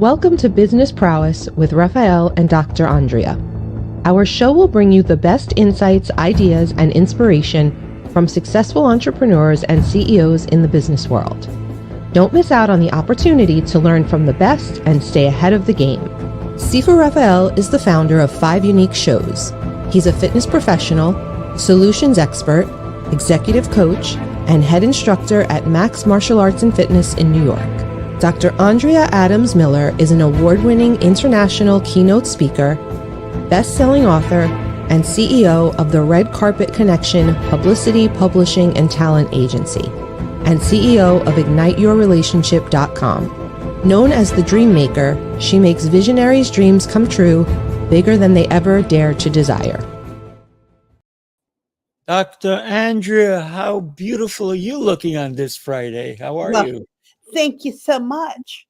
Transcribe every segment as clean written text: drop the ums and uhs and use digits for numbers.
Welcome to Business Prowess with Rafael and Dr. Andrea. Our show will bring you the best insights, ideas, and inspiration from successful entrepreneurs and CEOs in the business world. Don't miss out on the opportunity to learn from the best and stay ahead of the game. Sifu Rafael is the founder of 5 unique shows. He's a fitness professional, solutions expert, executive coach, and head instructor at Max Martial Arts and Fitness in New York. Dr. Andrea Adams-Miller is an award-winning international keynote speaker, best-selling author, and CEO of the Red Carpet Connection Publicity, Publishing, and Talent Agency, and CEO of IgniteYourRelationship.com. Known as the Dream Maker, she makes visionaries' dreams come true, bigger than they ever dare to desire. Dr. Andrea, how beautiful are you looking on this Friday? How are you? Thank you so much.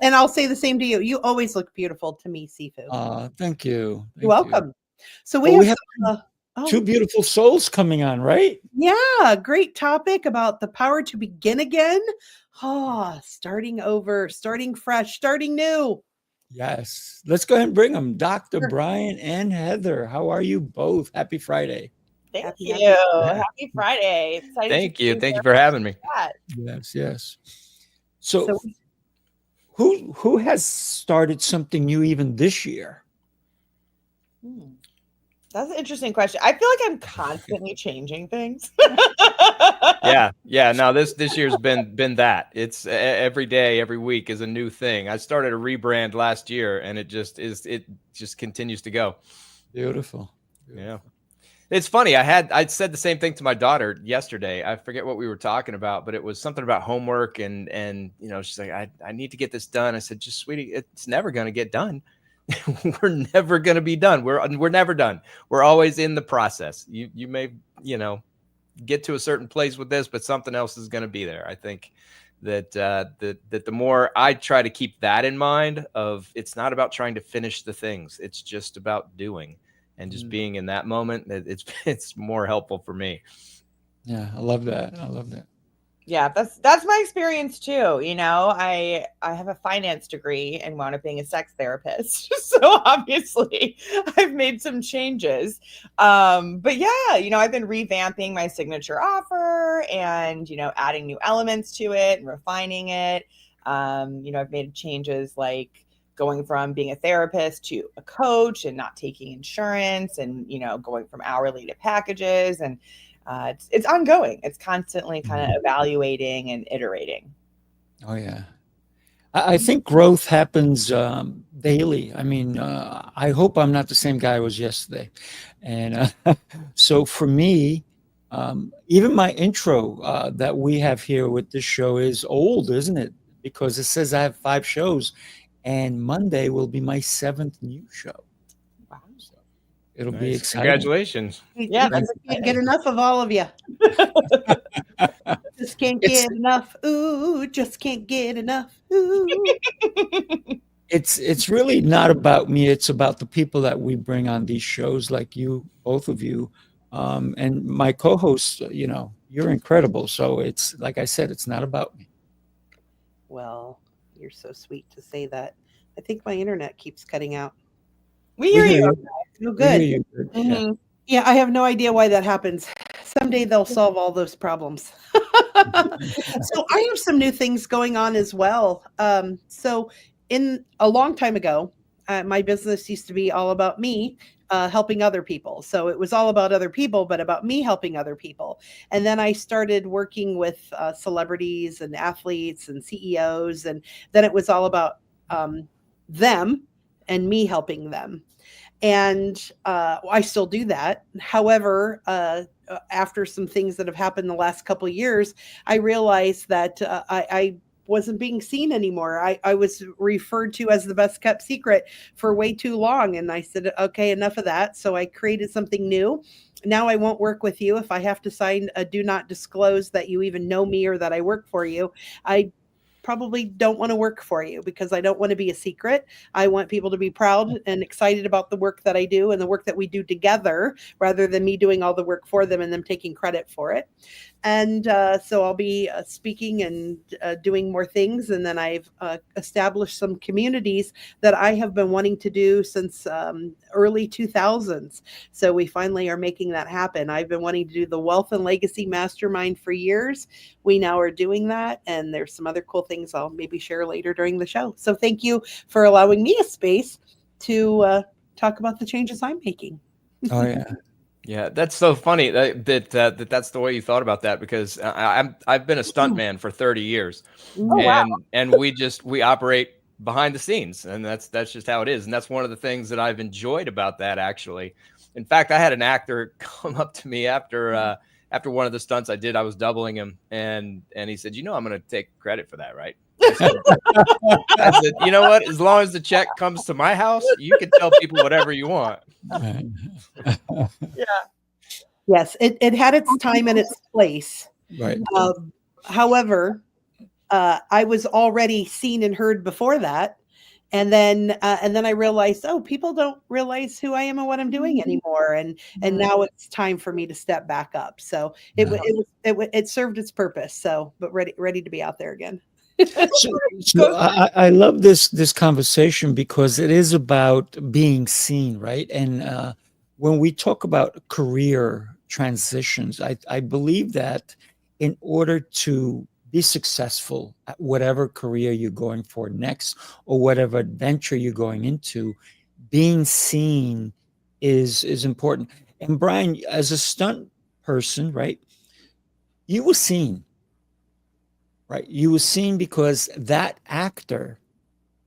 And I'll say the same to you. You always look beautiful to me, Sifu. Thank you. You're welcome. So we have two beautiful souls coming on, right? Yeah, great topic about the power to begin again. Starting over, starting fresh, starting new. Yes. Let's go ahead and bring them. Dr. Brian and Heather, how are you both? Happy Friday. Thank you. Happy Friday. Excited Thank you. Thank you for having me. Yes. So who has started something new even this year? That's an interesting question. I feel like I'm constantly changing things. Yeah. No, this year's been that. It's every day, every week is a new thing. I started a rebrand last year, and it just continues to go. Beautiful. Yeah. It's funny. I said the same thing to my daughter yesterday. I forget what we were talking about, but it was something about homework and she's like, I need to get this done. I said, just sweetie, it's never going to get done. We're never going to be done. We're never done. We're always in the process. You may, get to a certain place with this, but something else is going to be there. I think that the more I try to keep that in mind of it's not about trying to finish the things. It's just about doing. And just being in that moment, it's more helpful for me. Yeah, I love that. Yeah, that's my experience too. I have a finance degree and wound up being a sex therapist. So obviously I've made some changes. But yeah, I've been revamping my signature offer and, adding new elements to it and refining it. I've made changes like going from being a therapist to a coach and not taking insurance and, going from hourly to packages. And it's ongoing. It's constantly kind of evaluating and iterating. Oh, yeah. I think growth happens daily. I mean, I hope I'm not the same guy I was yesterday. And so for me, even my intro that we have here with this show is old, isn't it? Because it says I have 5 shows. And Monday will be my 7th new show. Wow. So it'll be exciting. Congratulations. Yeah, I can't get enough of all of you. Just can't get enough. Ooh, just can't get enough. Ooh. It's really not about me. It's about the people that we bring on these shows, like you, both of you. And my co-hosts, you're incredible. So it's, like I said, it's not about me. Well, you're so sweet to say that. I think my internet keeps cutting out. We hear you. No good. Yeah, I have no idea why that happens. Someday they'll solve all those problems. So I have some new things going on as well. So in a long time ago, my business used to be all about me helping other people. So it was all about other people, but about me helping other people. And then I started working with celebrities and athletes and CEOs. And then it was all about them and me helping them. And I still do that. However, after some things that have happened the last couple of years, I realized that I wasn't being seen anymore. I was referred to as the best kept secret for way too long. And I said, okay, enough of that. So I created something new. Now I won't work with you if I have to sign a do not disclose that you even know me or that I work for you. I probably don't want to work for you because I don't want to be a secret. I want people to be proud and excited about the work that I do and the work that we do together rather than me doing all the work for them and them taking credit for it. And so I'll be speaking and doing more things. And then I've established some communities that I have been wanting to do since early 2000s. So we finally are making that happen. I've been wanting to do the Wealth and Legacy Mastermind for years. We now are doing that. And there's some other cool things I'll maybe share later during the show. So thank you for allowing me a space to talk about the changes I'm making. Oh, yeah. Yeah, that's so funny that's the way you thought about that, because I've been a stuntman for 30 years, and we operate behind the scenes, and that's just how it is, and that's one of the things that I've enjoyed about that, actually. In fact, I had an actor come up to me after one of the stunts I did. I was doubling him, and he said, "I'm going to take credit for that, right?" I said, "You know what? As long as the check comes to my house, you can tell people whatever you want." Yeah. Yes, it had its time and its place. Right. However, I was already seen and heard before that, and then I realized, people don't realize who I am and what I'm doing anymore, and now it's time for me to step back up. So it served its purpose. So, but ready to be out there again. So I love this conversation because it is about being seen, right? And when we talk about career transitions, I believe that in order to be successful at whatever career you're going for next, or whatever adventure you're going into, being seen is important. And Brian, as a stunt person, right, you were seen. Right. You were seen because that actor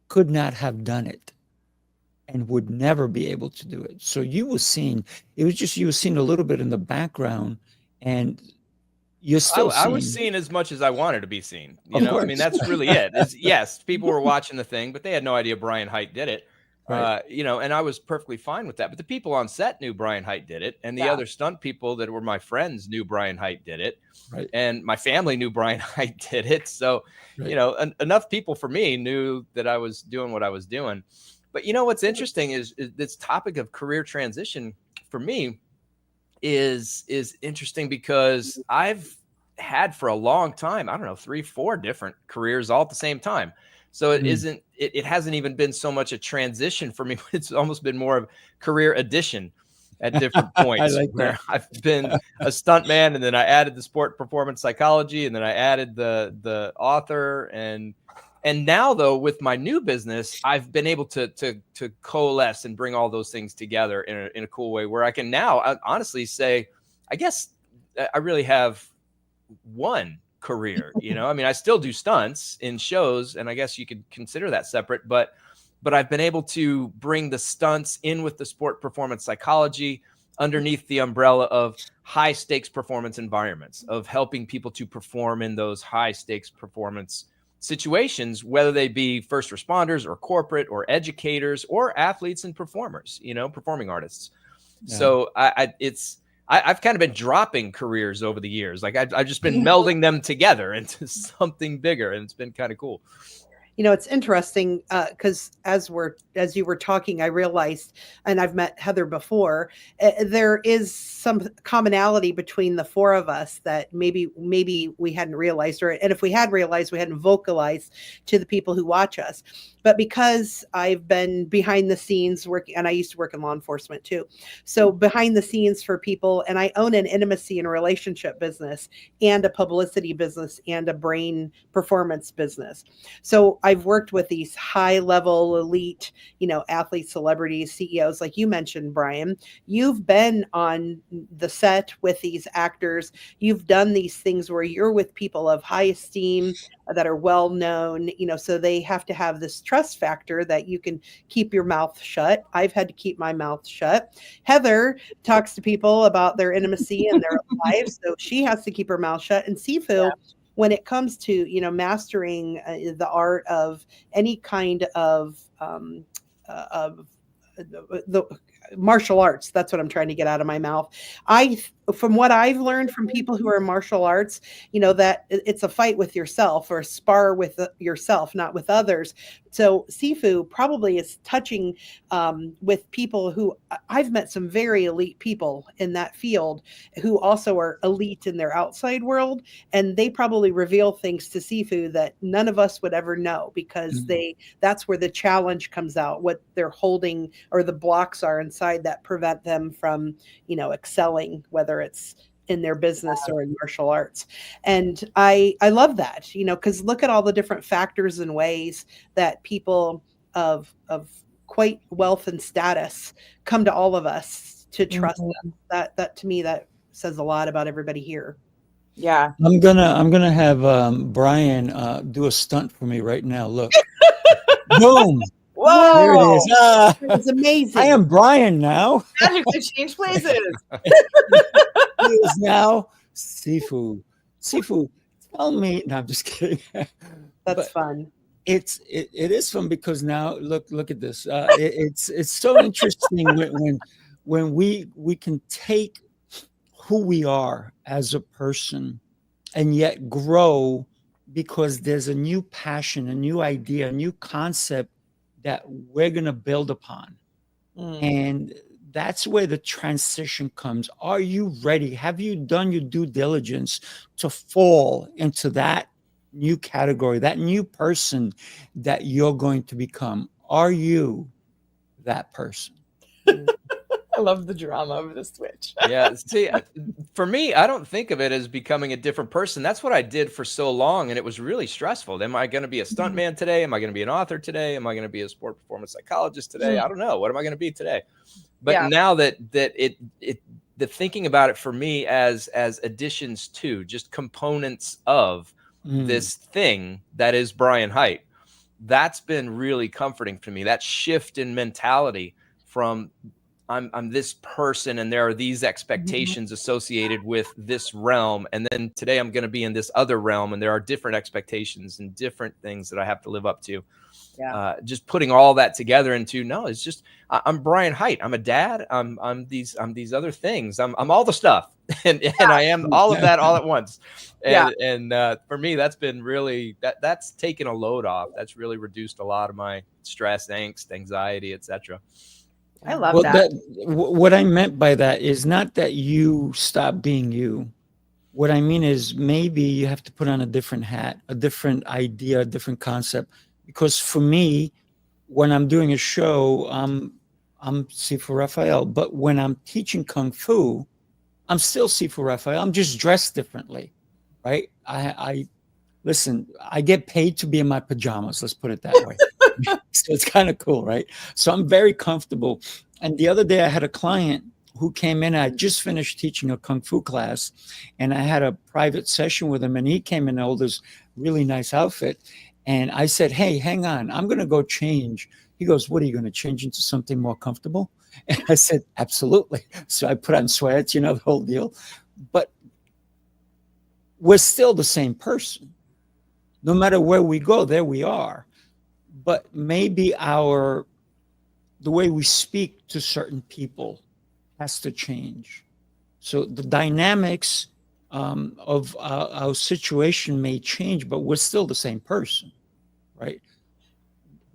could not have done it and would never be able to do it. So you were seen. It was just you were seen a little bit in the background, and you're still seen. I was seen as much as I wanted to be seen. You know, I mean, that's really it. Yes, people were watching the thing, but they had no idea Brian Haidt did it. Right. And I was perfectly fine with that. But the people on set knew Brian Haidt did it. And the other stunt people that were my friends knew Brian Haidt did it. Right. And my family knew Brian Haidt did it. So, enough people for me knew that I was doing what I was doing. But what's interesting is this topic of career transition for me is interesting because I've had for a long time, 3-4 different careers all at the same time. So it hasn't even been so much a transition for me. It's almost been more of career addition at different points where I've been a stuntman, and then I added the sport performance psychology, and then I added the author, and now though with my new business, I've been able to coalesce and bring all those things together in a cool way where I can now honestly say, I guess I really have one career. I mean, I still do stunts in shows, and I guess you could consider that separate, but I've been able to bring the stunts in with the sport performance psychology underneath the umbrella of high stakes performance environments, of helping people to perform in those high stakes performance situations, whether they be first responders or corporate or educators or athletes and performers, performing artists. Yeah. So I've kind of been dropping careers over the years. Like I've just been melding them together into something bigger, and it's been kind of cool. It's interesting because as you were talking, I realized, and I've met Heather before, there is some commonality between the four of us that maybe we hadn't realized, and if we had realized, we hadn't vocalized to the people who watch us. But because I've been behind the scenes working, and I used to work in law enforcement too, so behind the scenes for people, and I own an intimacy and relationship business and a publicity business and a brain performance business. So I've worked with these high level elite, athletes, celebrities, CEOs, like you mentioned, Brian. You've been on the set with these actors. You've done these things where you're with people of high esteem that are well known, so they have to have this trust factor that you can keep your mouth shut. I've had to keep my mouth shut. Heather talks to people about their intimacy and their lives, so she has to keep her mouth shut. And Sifu, when it comes to, mastering the art of any kind of martial arts. That's what I'm trying to get out of my mouth. From what I've learned from people who are in martial arts, that it's a fight with yourself or a spar with yourself, not with others. So Sifu probably is touching with people who I've met some very elite people in that field who also are elite in their outside world. And they probably reveal things to Sifu that none of us would ever know, because that's where the challenge comes out, what they're holding or the blocks are inside that prevent them from, excelling, whether it's in their business or in martial arts. And I love that, because look at all the different factors and ways that people of quite wealth and status come to all of us to trust them. That to me, that says a lot about everybody here. Yeah. I'm gonna have Brian do a stunt for me right now. Look. Boom. Whoa. There it is. It's amazing. I am Brian now. Magic to change places. He is now Sifu. Sifu, tell me. No, I'm just kidding. That's fun. It is fun because now look at this. It's so interesting when we can take who we are as a person and yet grow, because there's a new passion, a new idea, a new concept that we're going to build upon. And that's where the transition comes. Are you ready? Have you done your due diligence to fall into that new category, that new person that you're going to become? Are you that person? I love the drama of the switch. Yeah. See, for me, I don't think of it as becoming a different person. That's what I did for so long. And it was really stressful. Am I going to be a stuntman today? Am I going to be an author today? Am I going to be a sport performance psychologist today? I don't know. What am I going to be today? But now that the thinking about it for me as additions to, just components of this thing that is Brian Haidt, that's been really comforting for me. That shift in mentality from I'm this person and there are these expectations associated with this realm. And then today I'm going to be in this other realm and there are different expectations and different things that I have to live up to. Yeah. Just putting all that together into, no, it's just, I'm Brian Haidt. I'm a dad. I'm these other things. I'm all the stuff. And I am all of that all at once. And for me, that's been really, that's taken a load off. That's really reduced a lot of my stress, angst, anxiety, etc. I love that. What I meant by that is not that you stop being you. What I mean is maybe you have to put on a different hat, a different idea, a different concept. Because for me, when I'm doing a show, I'm Sifu Rafael. But when I'm teaching Kung Fu, I'm still Sifu Rafael. I'm just dressed differently, right? Listen, I get paid to be in my pajamas. Let's put it that way. So it's kind of cool, right? So I'm very comfortable. And the other day I had a client who came in. I just finished teaching a Kung Fu class, and I had a private session with him. And he came in all this really nice outfit. And I said, hey, hang on. I'm going to go change. He goes, what are you going to change into something more comfortable? And I said, absolutely. So I put on sweats, the whole deal. But we're still the same person. No matter where we go, there we are. But maybe the way we speak to certain people has to change. So the dynamics of our situation may change, but we're still the same person, right?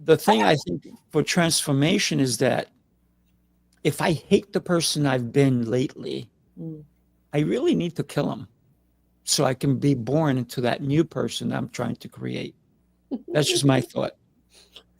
The thing I think for transformation is that if I hate the person I've been lately, I really need to kill him so I can be born into that new person I'm trying to create. That's just my thought.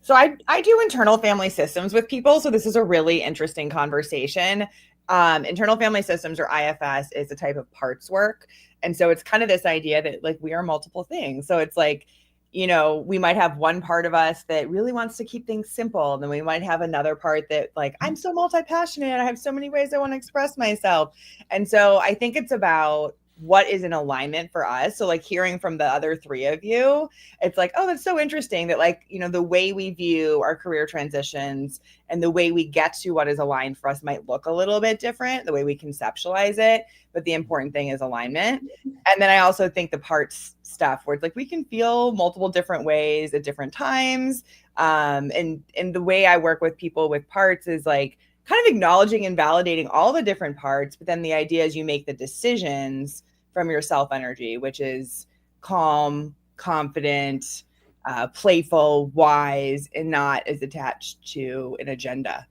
So I do internal family systems with people. So this is a really interesting conversation. Internal family systems, or IFS, is a type of parts work. And so it's kind of this idea that like we are multiple things. So it's like, we might have one part of us that really wants to keep things simple. And then we might have another part that like, I'm so multi-passionate. I have so many ways I want to express myself. And so I think it's about what is in alignment for us. So like hearing from the other three of you, it's like, oh, that's so interesting that like, the way we view our career transitions and the way we get to what is aligned for us might look a little bit different, the way we conceptualize it. But the important thing is alignment. And then I also think the parts stuff where it's like, we can feel multiple different ways at different times. And the way I work with people with parts is like, kind of acknowledging and validating all the different parts, but then the idea is you make the decisions from your self energy, which is calm, confident, playful, wise, and not as attached to an agenda.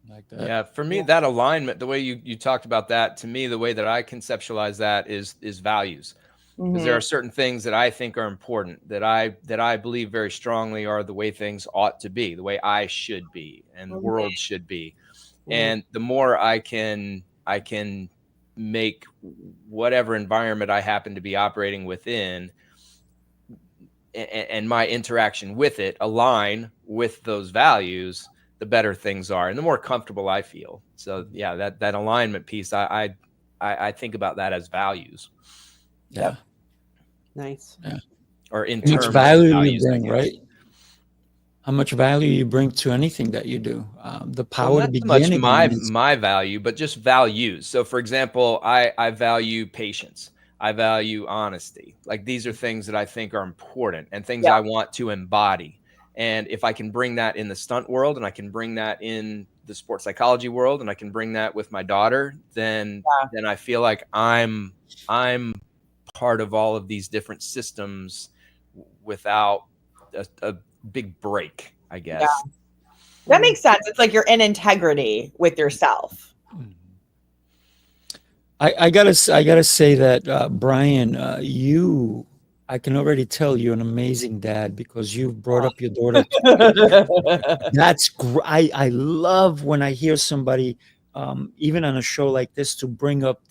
Like that. Yeah, for me, that alignment, the way you talked about that, to me, the way that I conceptualize that is values. Because there are certain things that I think are important, that I believe very strongly are the way things ought to be, the way I should be, and the world should be. And the more I can make whatever environment I happen to be operating within, and my interaction with it align with those values, the better things are, and the more comfortable I feel. So yeah, that alignment piece, I think about that as values. Yeah. Nice. Yeah. Or in How much terms of value values, you I bring, guess. right? How much value you bring to anything that you do. The power Well, to not begin so much again. my value, but just values. So for example, I value patience. I value honesty. Like, these are things that I think are important and things I want to embody. And if I can bring that in the stunt world, and I can bring that in the sports psychology world, and I can bring that with my daughter, then I feel like I'm part of all of these different systems without a big break, I guess. Yeah. That makes sense. It's like you're in integrity with yourself. I gotta say that Brian, I can already tell you're an amazing dad because you've brought up your daughter. That's great. I love when I hear somebody, even on a show like this, to bring up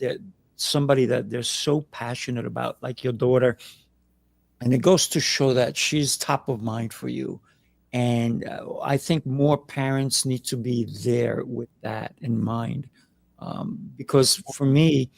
somebody that they're so passionate about, like your daughter. And it goes to show that she's top of mind for you. And I think more parents need to be there with that in mind. Because for me,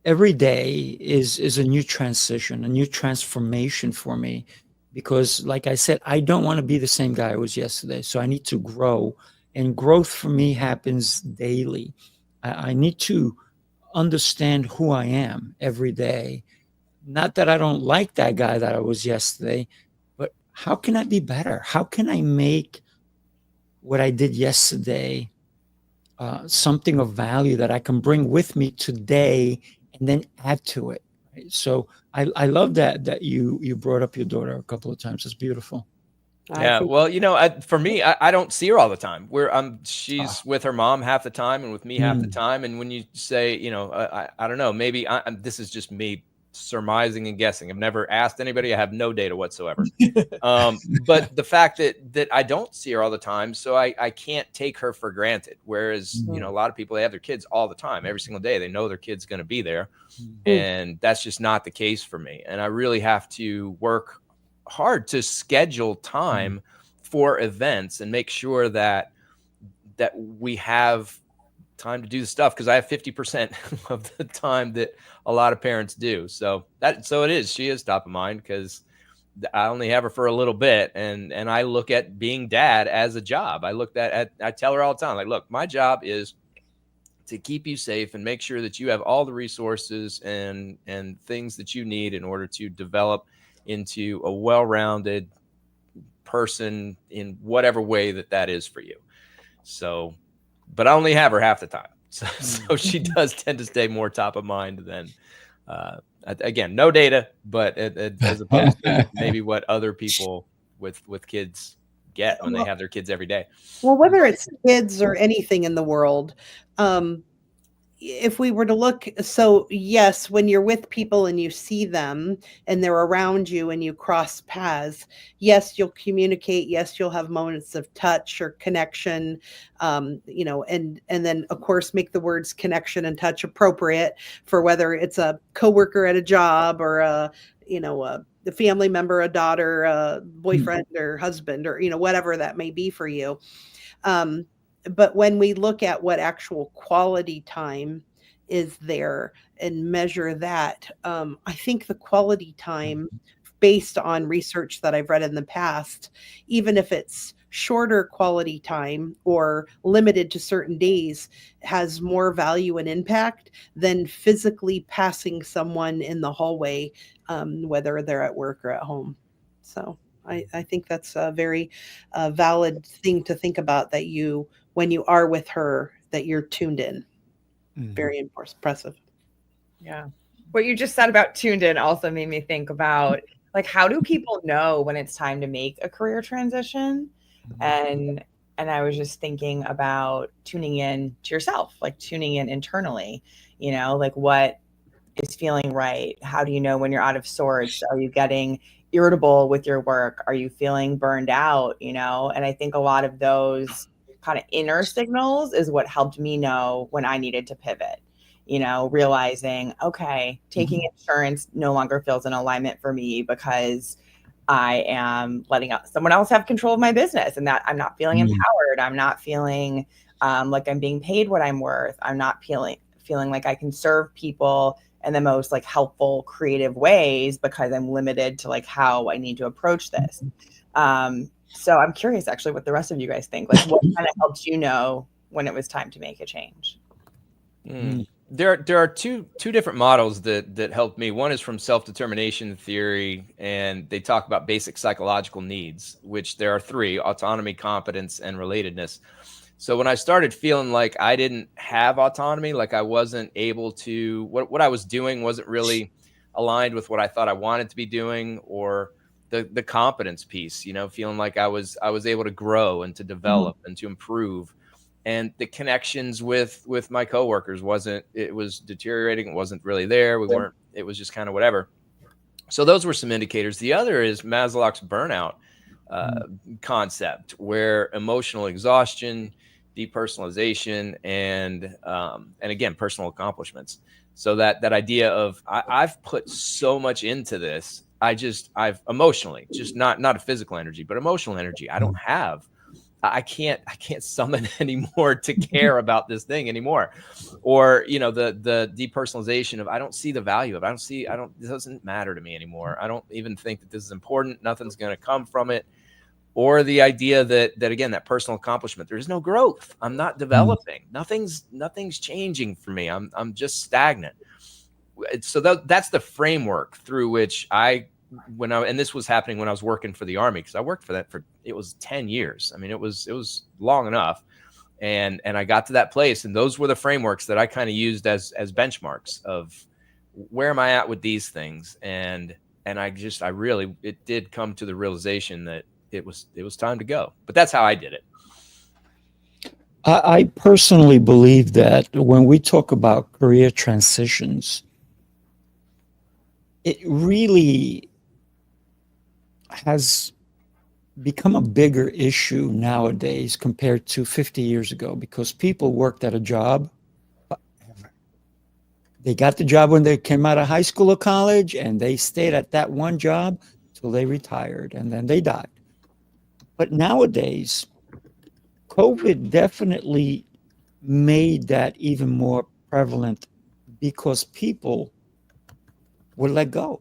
every day is a new transition, a new transformation for me. Because like I said, I don't want to be the same guy I was yesterday. So I need to grow. And growth for me happens daily. I need to understand who I am every day. Not that I don't like that guy that I was yesterday, but how can I be better? How can I make what I did yesterday something of value that I can bring with me today and then add to it? Right? So I love that you brought up your daughter a couple of times. It's beautiful. Yeah, well, for me, I don't see her all the time. She's with her mom half the time and with me half the time. And when you say, I don't know, maybe this is just me surmising and guessing. I've never asked anybody. I have no data whatsoever. But the fact that I don't see her all the time, so I can't take her for granted. Whereas, a lot of people, they have their kids all the time, every single day. They know their kid's going to be there. And that's just not the case for me. And I really have to work hard to schedule time for events and make sure that we have time to do the stuff, because I have 50% of the time that a lot of parents do. So she is top of mind, because I only have her for a little bit, and I look at being dad as a job. I tell her all the time, like, look, my job is to keep you safe and make sure that you have all the resources and things that you need in order to develop into a well-rounded person in whatever way that is for you. So, but I only have her half the time. So she does tend to stay more top of mind than, again, no data, but as opposed to maybe what other people with kids get when they have their kids every day. Well, whether it's kids or anything in the world, if we were to look, so yes, when you're with people and you see them and they're around you and you cross paths, yes, you'll communicate. Yes, you'll have moments of touch or connection, and then of course make the words connection and touch appropriate for whether it's a coworker at a job or a family member, a daughter, a boyfriend or husband, or whatever that may be for you. But when we look at what actual quality time is there and measure that, I think the quality time, based on research that I've read in the past, even if it's shorter quality time or limited to certain days, has more value and impact than physically passing someone in the hallway, whether they're at work or at home. So I think that's a very valid thing to think about, that when you are with her, that you're tuned in. Very impressive. Yeah. What you just said about tuned in also made me think about, like, how do people know when it's time to make a career transition? And I was just thinking about tuning in to yourself, like tuning in internally, like what is feeling right? How do you know when you're out of sorts? Are you getting irritable with your work? Are you feeling burned out? And I think a lot of those kind of inner signals is what helped me know when I needed to pivot. Realizing, okay, taking insurance no longer feels in alignment for me because I am letting someone else have control of my business, and that I'm not feeling empowered. I'm not feeling like I'm being paid what I'm worth. I'm not feeling like I can serve people in the most like helpful, creative ways because I'm limited to like how I need to approach this. So I'm curious actually what the rest of you guys think. Like, what kind of helped you know when it was time to make a change? There are two different models that helped me. One is from self-determination theory, and they talk about basic psychological needs, which there are three: autonomy, competence, and relatedness. So when I started feeling like I didn't have autonomy, like I wasn't able to, what I was doing wasn't really aligned with what I thought I wanted to be doing, or the competence piece, feeling like I was able to grow and to develop and to improve. And the connections with my coworkers it was deteriorating. It wasn't really there. It was just kind of whatever. So those were some indicators. The other is Maslow's burnout concept, where emotional exhaustion, depersonalization, and again, personal accomplishments. So that idea of I've put so much into this. I've emotionally, just not a physical energy, but emotional energy. I don't have. I can't summon anymore to care about this thing anymore. Or, the depersonalization of, I don't see the value of it. It doesn't matter to me anymore. I don't even think that this is important. Nothing's going to come from it. Or the idea that again, that personal accomplishment, there's no growth. I'm not developing. Nothing's changing for me. I'm just stagnant. So that's the framework through which and this was happening when I was working for the Army, because I worked for that it was 10 years. I mean, it was long enough. And I got to that place, and those were the frameworks that I kind of used as benchmarks of where am I at with these things. And it did come to the realization that it was time to go. But that's how I did it. I personally believe that when we talk about career transitions, it really has become a bigger issue nowadays compared to 50 years ago, because people worked at a job. They got the job when they came out of high school or college, and they stayed at that one job till they retired, and then they died. But nowadays, COVID definitely made that even more prevalent, because people were let go,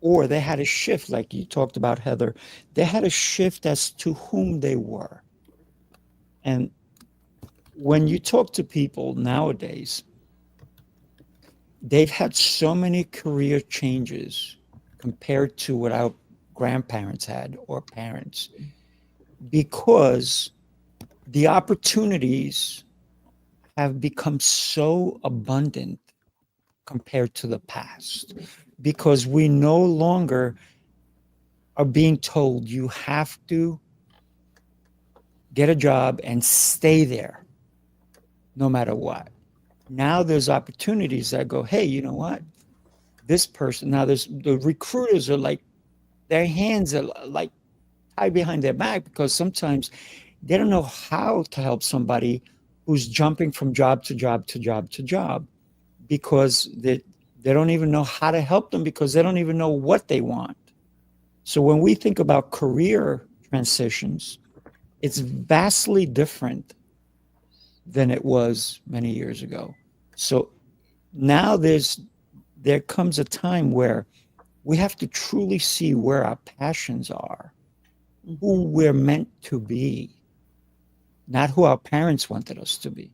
or they had a shift, like you talked about, Heather. They had a shift as to whom they were. And when you talk to people nowadays, they've had so many career changes compared to what our grandparents had or parents, because the opportunities have become so abundant compared to the past, because we no longer are being told you have to get a job and stay there no matter what. Now there's opportunities that go, hey, you know what? This person, now the recruiters are like, their hands are like tied behind their back, because sometimes they don't know how to help somebody who's jumping from job to job to job to job, because they don't even know how to help them, because they don't even know what they want. So when we think about career transitions, it's vastly different than it was many years ago. So now there comes a time where we have to truly see where our passions are, who we're meant to be, not who our parents wanted us to be,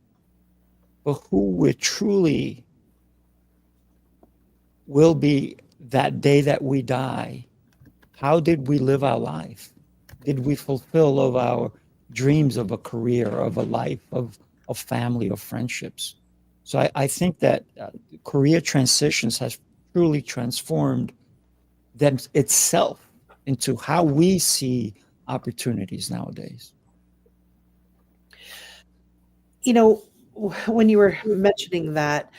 but who we truly will be that day that we die, how did we live our life? Did we fulfill of our dreams of a career, of a life, of family, of friendships? So I think that career transitions has truly transformed them itself into how we see opportunities nowadays. You know, when you were mentioning that,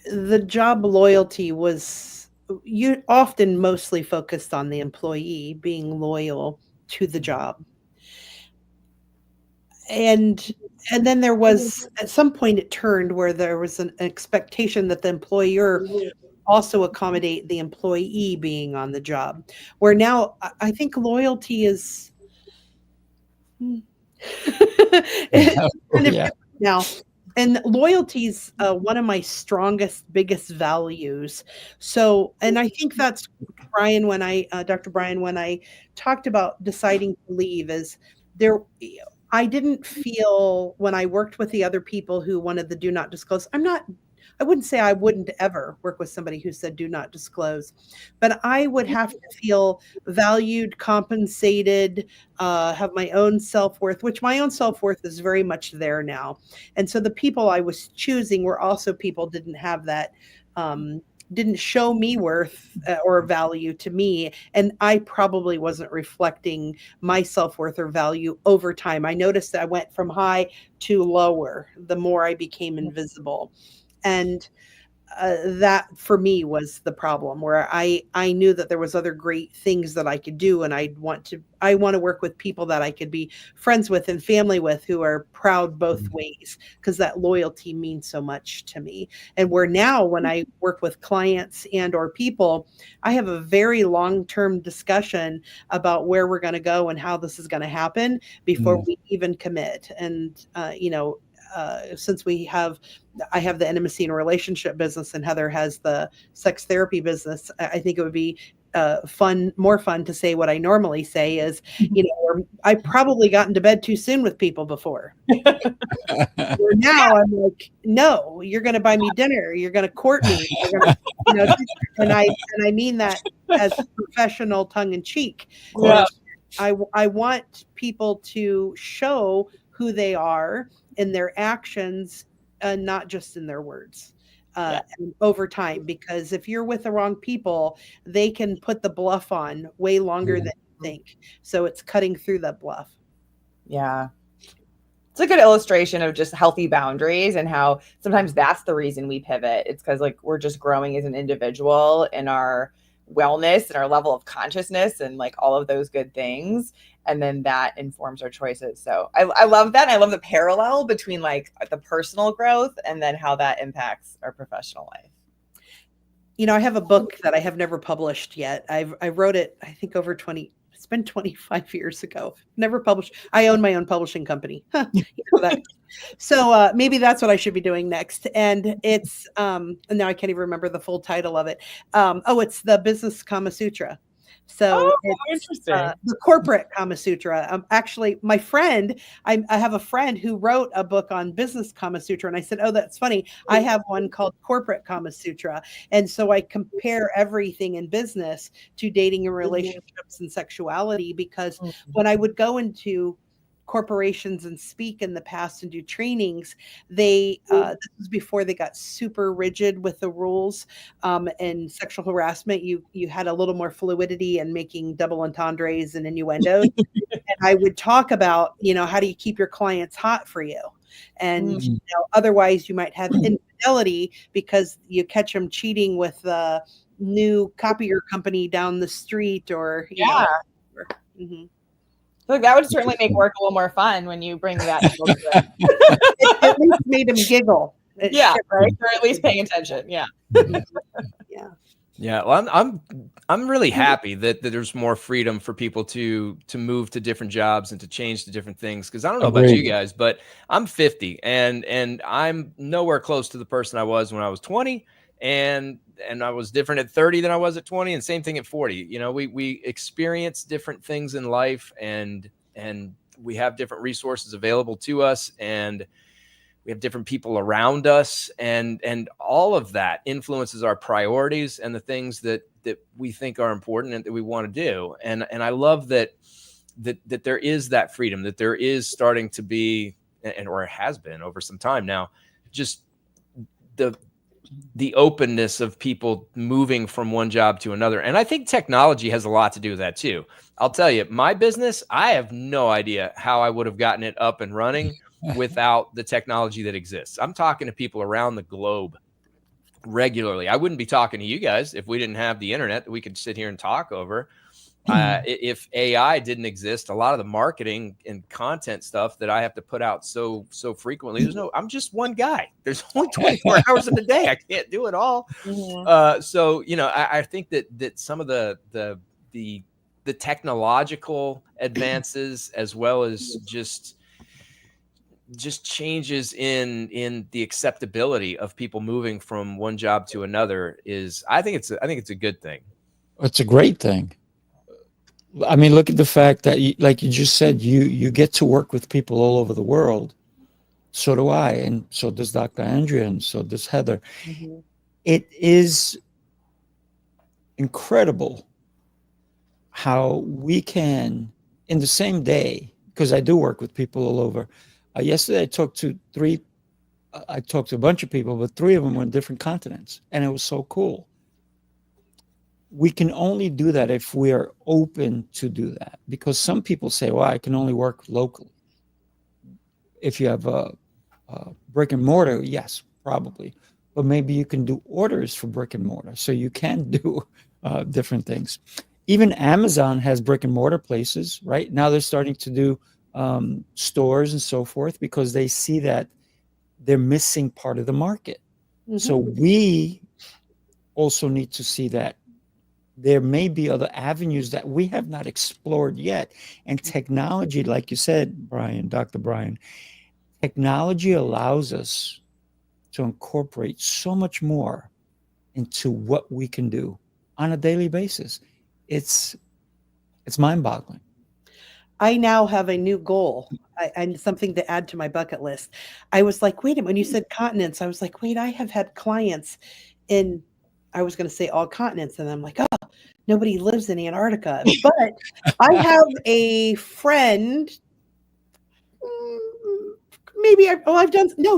the job loyalty was, you often mostly focused on the employee being loyal to the job. And then there was, at some point it turned where there was an expectation that the employer also accommodate the employee being on the job, where now I think loyalty is Yeah. kind of Yeah. now. And loyalty is one of my strongest, biggest values. So, and I think that's Brian, when Dr. Brian, when I talked about deciding to leave, is there, I didn't feel when I worked with the other people who wanted the do not disclose. I wouldn't say I wouldn't ever work with somebody who said do not disclose, but I would have to feel valued, compensated, have my own self-worth, which my own self-worth is very much there now. And so the people I was choosing were also people didn't have that, didn't show me worth or value to me. And I probably wasn't reflecting my self-worth or value over time. I noticed that I went from high to lower the more I became invisible. And that for me was the problem, where I knew that there was other great things that I could do. And I want to work with people that I could be friends with and family with, who are proud both ways, because that loyalty means so much to me. And where now, when I work with clients and or people, I have a very long-term discussion about where we're going to go and how this is going to happen before we even commit. And, since I have the intimacy and relationship business and Heather has the sex therapy business, I think it would be more fun to say what I normally say is, I probably got into bed too soon with people before. Now I'm like, no, you're going to buy me dinner. You're going to court me. You're gonna, and I mean that as professional, tongue in cheek. Yeah. I want people to show who they are in their actions, not just in their words, and over time. Because if you're with the wrong people, they can put the bluff on way longer than you think. So it's cutting through that bluff. Yeah. It's a good illustration of just healthy boundaries and how sometimes that's the reason we pivot. It's because we're just growing as an individual in our wellness and our level of consciousness and all of those good things. And then that informs our choices. So I love that. And I love the parallel between the personal growth and then how that impacts our professional life. I have a book that I have never published yet. I wrote it, I think it's been 25 years ago. Never published. I own my own publishing company. That. So maybe that's what I should be doing next. And it's, now I can't even remember the full title of it. It's the Business Kama Sutra. So it's interesting. The corporate Kama Sutra. Actually, my friend, I have a friend who wrote a book on business Kama Sutra. And I said, oh, that's funny. I have one called Corporate Kama Sutra. And so I compare everything in business to dating and relationships and sexuality, because when I would go into corporations and speak in the past and do trainings, this was before they got super rigid with the rules, and sexual harassment. You had a little more fluidity and making double entendres and innuendos. And I would talk about, how do you keep your clients hot for you? And otherwise you might have infidelity because you catch them cheating with the new copier company down the street, or That would certainly make work a little more fun when you bring that into it. It at least made them giggle. Yeah, right. Or at least paying attention. Yeah. Yeah. Well, I'm really happy that there's more freedom for people to move to different jobs and to change to different things. Because I don't know about you guys, but I'm 50 and I'm nowhere close to the person I was when I was 20. And I was different at 30 than I was at 20, and same thing at 40. We experience different things in life, and we have different resources available to us, and we have different people around us, and all of that influences our priorities and the things that we think are important and that we want to do. And I love that there is that freedom, that there is starting to be, or it has been over some time now, just the openness of people moving from one job to another. And I think technology has a lot to do with that too. I'll tell you, my business, I have no idea how I would have gotten it up and running without the technology that exists. I'm talking to people around the globe regularly. I wouldn't be talking to you guys if we didn't have the internet that we could sit here and talk over. If AI didn't exist, a lot of the marketing and content stuff that I have to put out so frequently, I'm just one guy. There's only 24 hours in a day. I can't do it all. So, I think that some of the technological advances, as well as just changes in the acceptability of people moving from one job to another, I think it's a good thing. It's a great thing. I mean, look at the fact that, like you just said, you get to work with people all over the world. So do I, and so does Dr. Andrea, and so does Heather. Mm-hmm. It is incredible how we can, in the same day, because I do work with people all over. Yesterday, I talked to a bunch of people, but 3 of them were in different continents, and it was so cool. We can only do that if we are open to do that, because some people say, well, I can only work locally. If you have a brick and mortar, yes, probably. But maybe you can do orders for brick and mortar. So you can do different things. Even Amazon has brick and mortar places, right? Now they're starting to do stores and so forth, because they see that they're missing part of the market. Mm-hmm. So we also need to see that there may be other avenues that we have not explored yet. And technology, like you said, Dr. Brian, technology allows us to incorporate so much more into what we can do on a daily basis. It's mind-boggling. I now have a new goal and something to add to my bucket list. I was like, wait a minute, when you said continents, I was like, wait, I have had clients in, I was going to say all continents. And I'm like, oh, nobody lives in Antarctica. But I have a friend,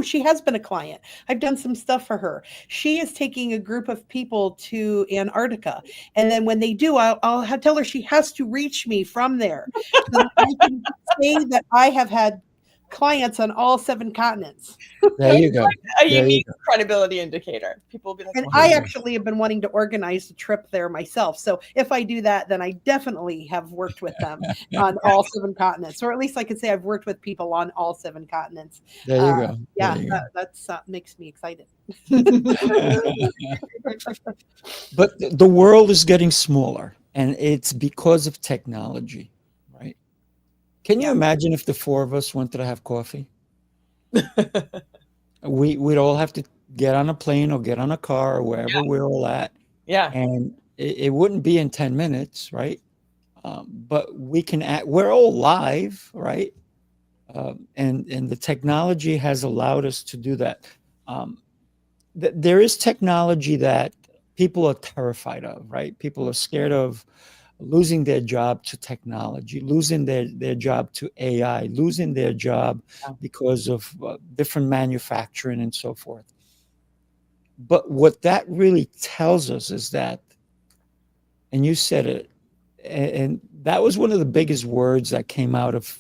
she has been a client. I've done some stuff for her. She is taking a group of people to Antarctica. And then when they do, I'll tell her she has to reach me from there. So I can say that I have had clients on all 7 continents. There you go. A unique credibility indicator. People will be like, and I actually have been wanting to organize a trip there myself. So if I do that, then I definitely have worked with them on all 7 continents, or at least I could say I've worked with people on all 7 continents. There you go. Yeah, that's makes me excited. But the world is getting smaller, and it's because of technology. Can you imagine if the 4 of us wanted to have coffee? We'd all have to get on a plane or get on a car or wherever we're all at. Yeah. And it wouldn't be in 10 minutes, right? But we can we're all live, right? And the technology has allowed us to do that. There is technology that people are terrified of, right? People are scared of losing their job to technology, losing their job to AI, losing their job because of different manufacturing and so forth. But what that really tells us is that, and you said it, and that was one of the biggest words that came out of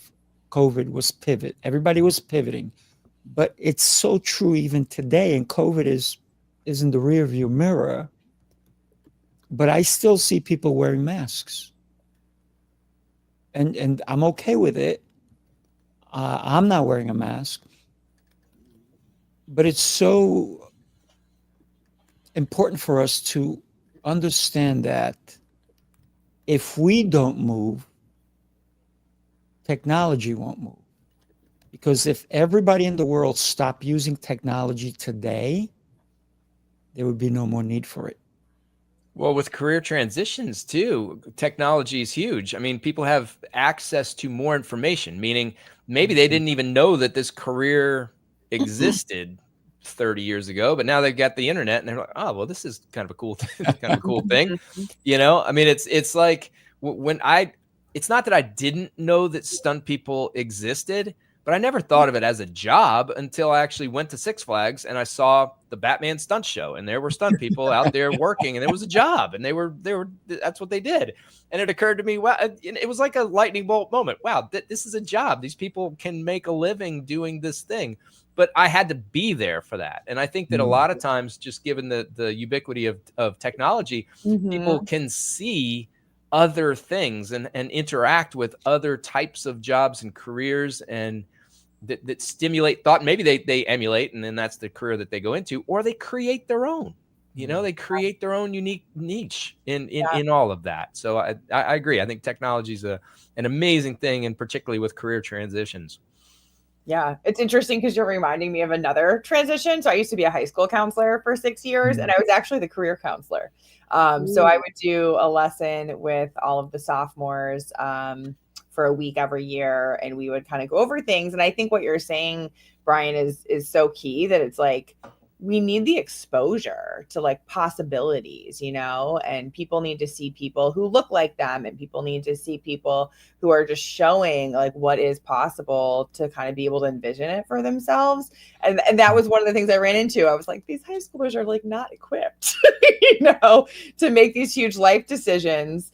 COVID was pivot. Everybody was pivoting, but it's so true even today, and COVID is in the rearview mirror. But I still see people wearing masks. And I'm okay with it. I'm not wearing a mask. But it's so important for us to understand that if we don't move, technology won't move. Because if everybody in the world stopped using technology today, there would be no more need for it. Well, with career transitions too, technology is huge. I mean, people have access to more information, meaning maybe they didn't even know that this career existed 30 years ago, but now they've got the internet and they're like, oh, well, this is kind of a cool thing. You know, I mean, it's like it's not that I didn't know that stunt people existed, but I never thought of it as a job until I actually went to Six Flags and I saw the Batman stunt show, and there were stunt people out there working, and it was a job, and they were that's what they did. And it occurred to me, wow, it was like a lightning bolt moment. Wow, this is a job. These people can make a living doing this thing. But I had to be there for that. And I think that a lot of times, just given the ubiquity of technology, people can see other things and interact with other types of jobs and careers and that stimulate thought. Maybe they emulate, and then that's the career that they go into, or they create their own. You know, they create their own unique niche in all of that. So I agree. I think technology is an amazing thing, and particularly with career transitions. Yeah, it's interesting because you're reminding me of another transition. So I used to be a high school counselor for 6 years, and I was actually the career counselor. So I would do a lesson with all of the sophomores for a week every year, and we would kind of go over things. And I think what you're saying, Brian, is so key, that it's like, we need the exposure to like possibilities, you know, and people need to see people who look like them, and people need to see people who are just showing like what is possible to kind of be able to envision it for themselves. And that was one of the things I ran into. I was like, these high schoolers are like not equipped, you know, to make these huge life decisions.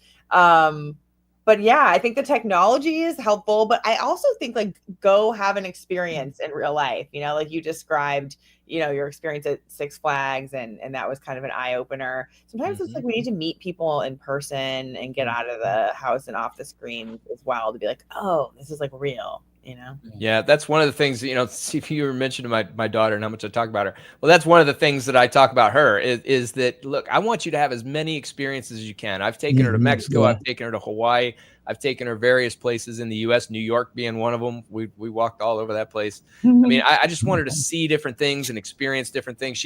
But yeah, I think the technology is helpful, but I also think like go have an experience in real life, you know, like you described, you know, your experience at Six Flags, and that was kind of an eye opener. Sometimes it's like we need to meet people in person and get out of the house and off the screen as well, to be like, oh, this is like real, you know? Yeah, that's one of the things, you know, see if you were mentioning my daughter and how much I talk about her. Well, that's one of the things that I talk about her is that, look, I want you to have as many experiences as you can. I've taken her to Mexico. I've taken her to Hawaii. I've taken her various places in the U.S., New York being one of them. We walked all over that place. I mean, I just wanted to see different things and experience different things.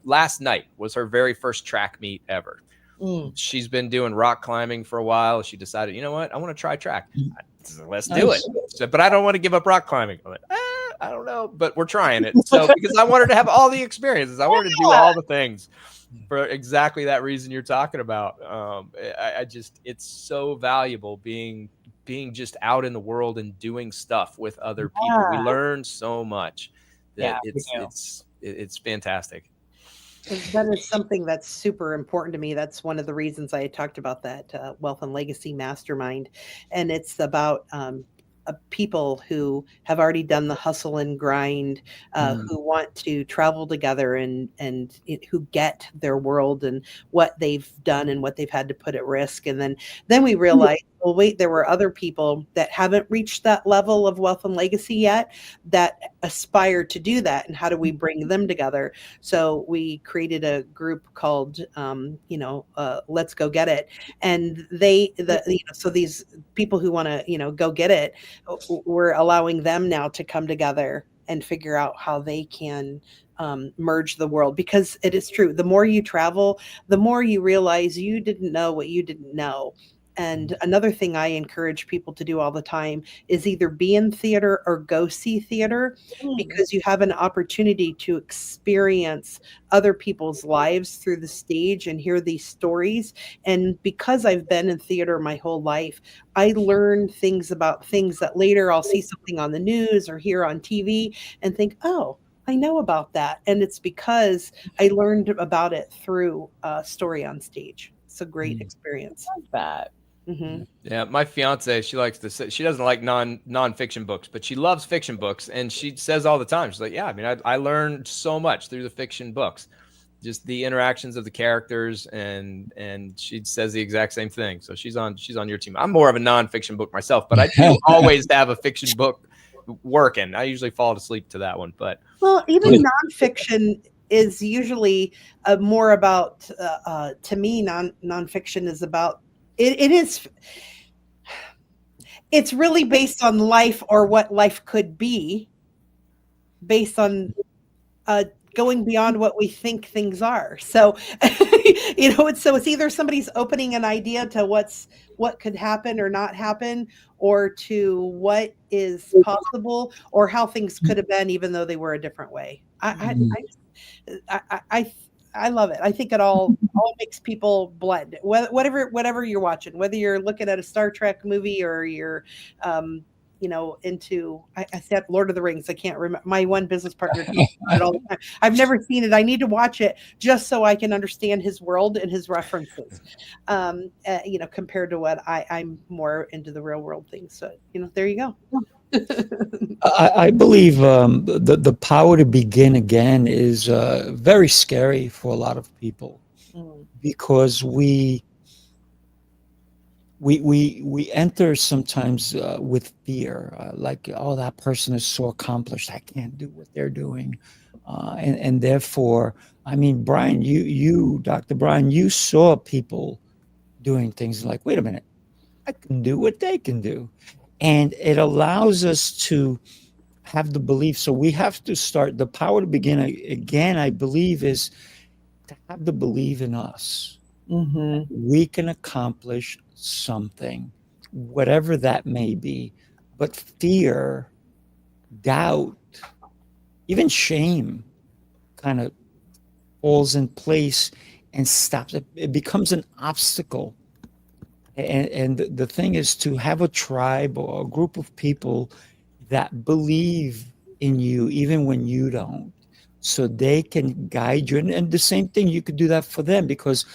Last night was her very first track meet ever. She's been doing rock climbing for a while. She decided, you know what? I want to try track. So let's do it. So, but I don't want to give up rock climbing. I'm like, I don't know, but we're trying it. So because I wanted to have all the experiences, I wanted to do all the things for exactly that reason you're talking about. It's so valuable being just out in the world and doing stuff with other people. We learn so much. It's fantastic. That is something that's super important to me. That's one of the reasons I talked about that Wealth and Legacy Mastermind. And it's about people who have already done the hustle and grind, who want to travel together and who get their world and what they've done and what they've had to put at risk. And then we realize, well, wait, there were other people that haven't reached that level of wealth and legacy yet that aspire to do that. And how do we bring them together? So we created a group called, Let's Go Get It. And so these people who want to, go get it, we're allowing them now to come together and figure out how they can merge the world. Because it is true, the more you travel, the more you realize you didn't know what you didn't know. And another thing I encourage people to do all the time is either be in theater or go see theater, because you have an opportunity to experience other people's lives through the stage and hear these stories. And because I've been in theater my whole life, I learn things about things that later I'll see something on the news or hear on TV and think, oh, I know about that. And it's because I learned about it through a story on stage. It's a great experience. I love that. Yeah, my fiance, she likes to say, she doesn't like nonfiction books, but she loves fiction books, and she says all the time, she's like, yeah, I mean, I learned so much through the fiction books, just the interactions of the characters, and she says the exact same thing. So she's on your team. I'm more of a nonfiction book myself, but I do always have a fiction book working. I usually fall asleep to that one, but well, even nonfiction is usually more about to me, nonfiction is about it's really based on life, or what life could be, based on going beyond what we think things are. So it's either somebody's opening an idea to what could happen or not happen, or to what is possible, or how things could have been even though they were a different way. I love it. I think it all makes people blend. Whatever you're watching, whether you're looking at a Star Trek movie or you're, into I said Lord of the Rings. I can't remember. My one business partner talks about it all the time. I've never seen it. I need to watch it just so I can understand his world and his references. Compared to what I'm more into the real world things. So there you go. I believe the power to begin again is very scary for a lot of people because we enter sometimes with fear, like, oh, that person is so accomplished, I can't do what they're doing, and therefore, I mean, Brian, Dr. Brian, you saw people doing things like, wait a minute, I can do what they can do. And it allows us to have the belief. So we have to start the power to begin again, I believe, is to have the belief in us. Mm-hmm. We can accomplish something, whatever that may be. But fear, doubt, even shame kind of falls in place and stops it. It becomes an obstacle. And the thing is to have a tribe or a group of people that believe in you even when you don't, so they can guide you. And the same thing, you could do that for them, because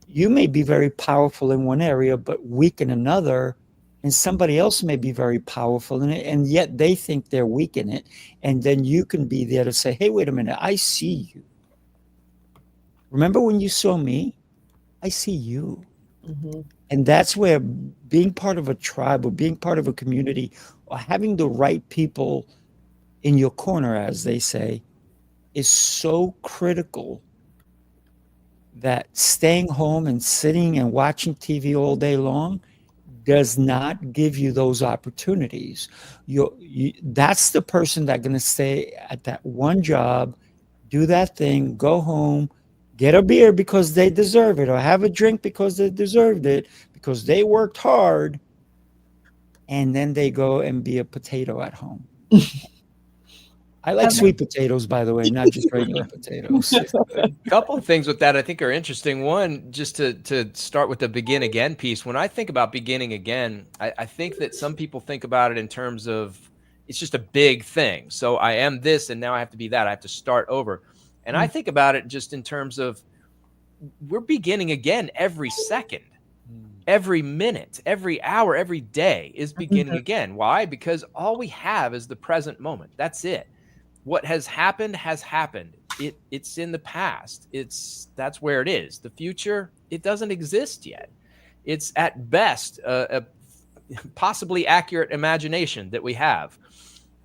you may be very powerful in one area but weak in another, and somebody else may be very powerful in it and yet they think they're weak in it. And then you can be there to say, hey, wait a minute, I see you. Remember when you saw me? I see you. Mm-hmm. And that's where being part of a tribe or being part of a community or having the right people in your corner, as they say, is so critical, that staying home and sitting and watching TV all day long does not give you those opportunities. That's the person that's going to stay at that one job, do that thing, go home, get a beer because they deserve it, or have a drink because they deserved it, because they worked hard, and then they go and be a potato at home. I like sweet potatoes, by the way, not just regular potatoes. A couple of things with that I think are interesting. One, just to start with the begin again piece. When I think about beginning again, I think that some people think about it in terms of it's just a big thing. So I am this and now I have to be that. I have to start over. And I think about it just in terms of we're beginning again every second, every minute, every hour, every day is beginning again. Why? Because all we have is the present moment. That's it. What has happened has happened. It's in the past. That's where it is. The future, it doesn't exist yet. It's at best a possibly accurate imagination that we have.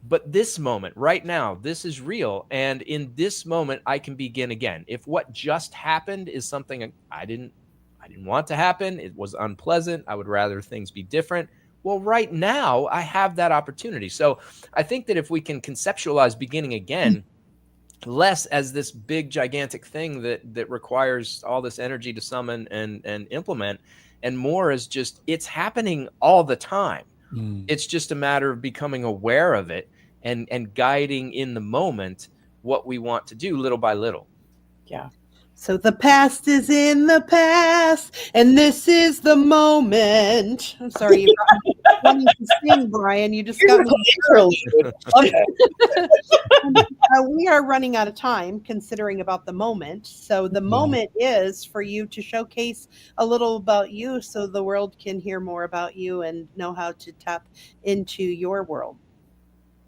But this moment right now, this is real. And in this moment, I can begin again. If what just happened is something I didn't want to happen, it was unpleasant, I would rather things be different. Well, right now I have that opportunity. So I think that if we can conceptualize beginning again, less as this big, gigantic thing that requires all this energy to summon and implement, and more as just, it's happening all the time. It's just a matter of becoming aware of it and guiding in the moment what we want to do little by little. Yeah. So the past is in the past, and this is the moment. I'm sorry, you got me to sing, Brian. You just got me. We are running out of time considering about the moment. So the moment is for you to showcase a little about you so the world can hear more about you and know how to tap into your world.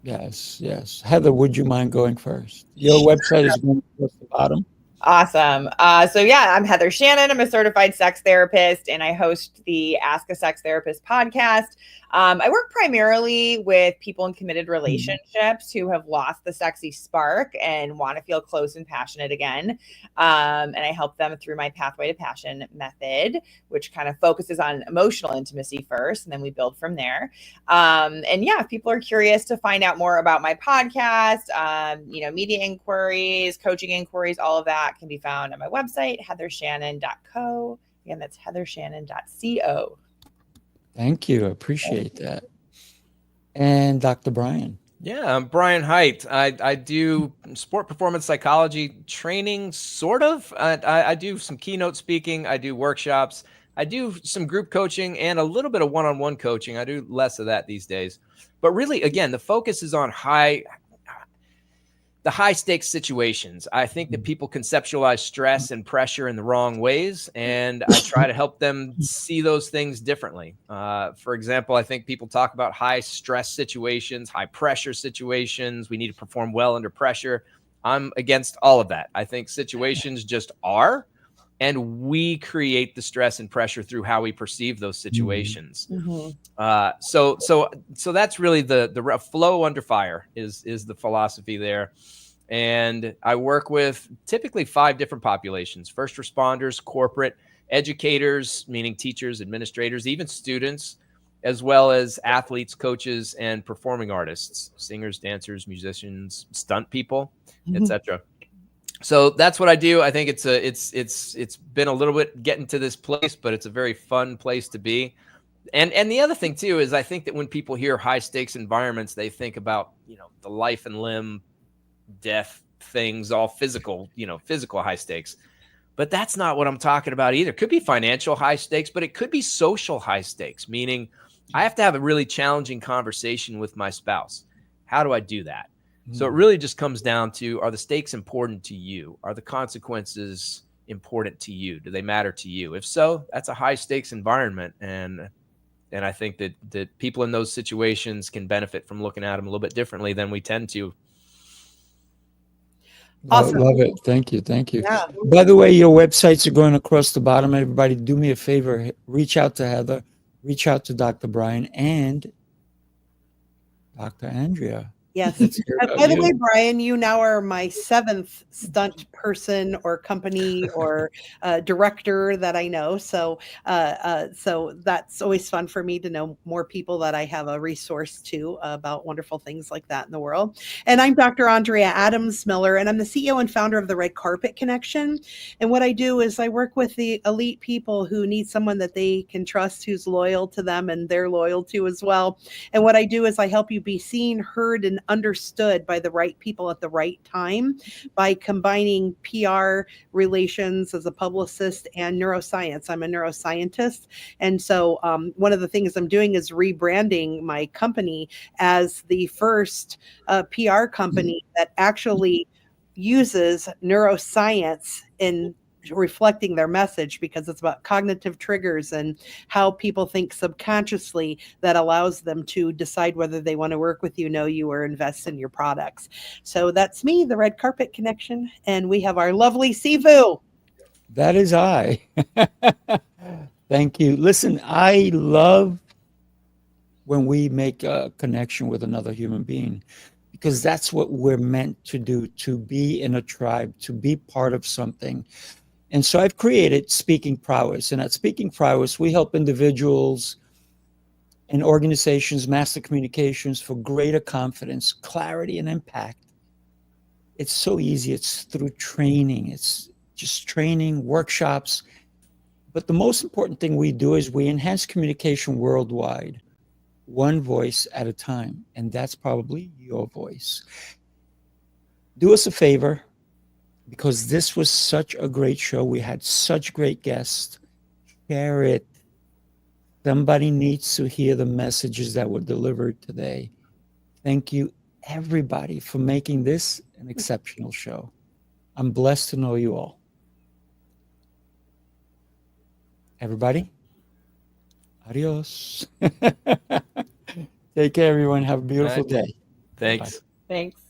Yes. Heather, would you mind going first? Your website is going towards the bottom. Awesome. So yeah, I'm Heather Shannon. I'm a certified sex therapist, and I host the Ask a Sex Therapist podcast. I work primarily with people in committed relationships who have lost the sexy spark and want to feel close and passionate again. And I help them through my Pathway to Passion method, which kind of focuses on emotional intimacy first, and then we build from there. And yeah, if people are curious to find out more about my podcast, media inquiries, coaching inquiries, all of that can be found on my website, heathershannon.co. Again, that's heathershannon.co. Thank you. I appreciate that. And Dr. Brian, Yeah, I'm Brian Haidt. I do sport performance psychology training, sort of. I do some keynote speaking. I do workshops. I do some group coaching and a little bit of one-on-one coaching. I do less of that these days. But really, again, the focus is on the high stakes situations. I think that people conceptualize stress and pressure in the wrong ways, and I try to help them see those things differently. For example, I think people talk about high stress situations, high pressure situations. We need to perform well under pressure. I'm against all of that. I think situations just are, and we create the stress and pressure through how we perceive those situations. So that's really the flow under fire is the philosophy there. And I work with typically 5 different populations: first responders, corporate, educators, meaning teachers, administrators, even students, as well as athletes, coaches, and performing artists, singers, dancers, musicians, stunt people, etc. So that's what I do. I think it's been a little bit getting to this place, but it's a very fun place to be. And the other thing too is I think that when people hear high stakes environments, they think about, the life and limb, death things, all physical, physical high stakes. But that's not what I'm talking about either. It could be financial high stakes, but it could be social high stakes, meaning I have to have a really challenging conversation with my spouse. How do I do that? So it really just comes down to, are the stakes important to you? Are the consequences important to you? Do they matter to you? If so, that's a high stakes environment. And I think that people in those situations can benefit from looking at them a little bit differently than we tend to. Awesome. Love it. Thank you. Yeah. By the way, your websites are going across the bottom. Everybody, do me a favor. Reach out to Heather. Reach out to Dr. Brian and Dr. Andrea. Yes. Let's hear about By the you. way, Brian, you now are my 7th stunt person or company or director that I know. So that's always fun for me to know more people that I have a resource to about wonderful things like that in the world. And I'm Dr. Andrea Adams-Miller, and I'm the CEO and founder of the Red Carpet Connection. And what I do is I work with the elite people who need someone that they can trust, who's loyal to them and they're loyal to as well. And what I do is I help you be seen, heard, and understood by the right people at the right time by combining PR, relations as a publicist, and neuroscience. I'm a neuroscientist. And so one of the things I'm doing is rebranding my company as the first PR company that actually uses neuroscience in reflecting their message, because it's about cognitive triggers and how people think subconsciously that allows them to decide whether they want to work with you, know you, or invest in your products. So that's me, the Red Carpet Connection, and we have our lovely Sifu. That is I. Thank you. Listen, I love when we make a connection with another human being, because that's what we're meant to do, to be in a tribe, to be part of something. And so I've created Speaking Prowess. And at Speaking Prowess, we help individuals and organizations master communications for greater confidence, clarity, and impact. It's so easy. It's through training. It's just training, workshops. But the most important thing we do is we enhance communication worldwide, one voice at a time. And that's probably your voice. Do us a favor, because this was such a great show. We had such great guests. Share it. Somebody needs to hear the messages that were delivered today. Thank you, everybody, for making this an exceptional show. I'm blessed to know you all. Everybody, adios. Take care, everyone. Have a beautiful day. Thanks. Bye. Thanks.